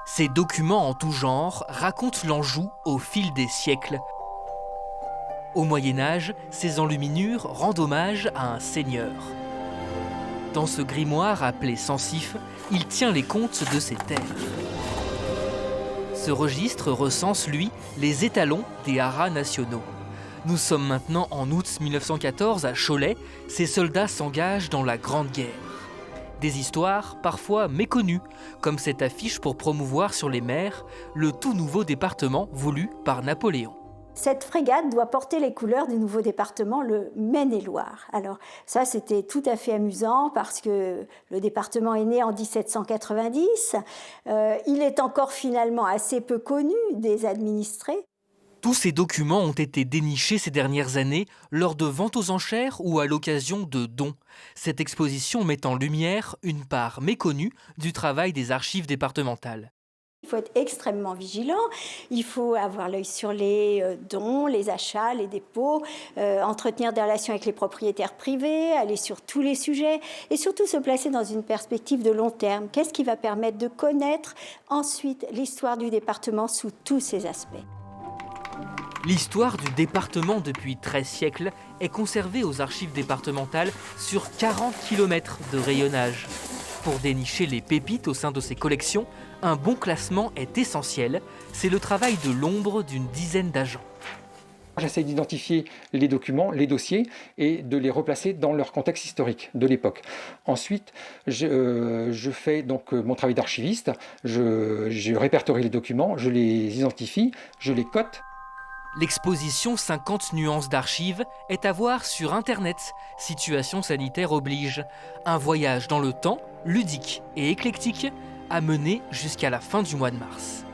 Ces documents en tout genre racontent l'Anjou au fil des siècles. Au Moyen-Âge, ces enluminures rendent hommage à un seigneur. Dans ce grimoire appelé censif, il tient les comptes de ses terres. Ce registre recense, lui, les étalons des haras nationaux. Nous sommes maintenant en août 1914 à Cholet. Ces soldats s'engagent dans la Grande Guerre. Des histoires parfois méconnues, comme cette affiche pour promouvoir sur les mers le tout nouveau département voulu par Napoléon. Cette frégate doit porter les couleurs du nouveau département, le Maine-et-Loire. Alors ça, c'était tout à fait amusant parce que le département est né en 1790. Il est encore finalement assez peu connu des administrés. Tous ces documents ont été dénichés ces dernières années lors de ventes aux enchères ou à l'occasion de dons. Cette exposition met en lumière une part méconnue du travail des archives départementales. Il faut être extrêmement vigilant, il faut avoir l'œil sur les dons, les achats, les dépôts, entretenir des relations avec les propriétaires privés, aller sur tous les sujets et surtout se placer dans une perspective de long terme. Qu'est-ce qui va permettre de connaître ensuite l'histoire du département sous tous ses aspects ? L'histoire du département depuis 13 siècles est conservée aux archives départementales sur 40 km de rayonnage. Pour dénicher les pépites au sein de ces collections, un bon classement est essentiel. C'est le travail de l'ombre d'une dizaine d'agents. J'essaie d'identifier les documents, les dossiers et de les replacer dans leur contexte historique de l'époque. Ensuite, je fais donc mon travail d'archiviste, je répertorie les documents, je les identifie, je les cote. L'exposition 50 nuances d'archives est à voir sur Internet. Situation sanitaire oblige. Un voyage dans le temps, ludique et éclectique, à mener jusqu'à la fin du mois de mars.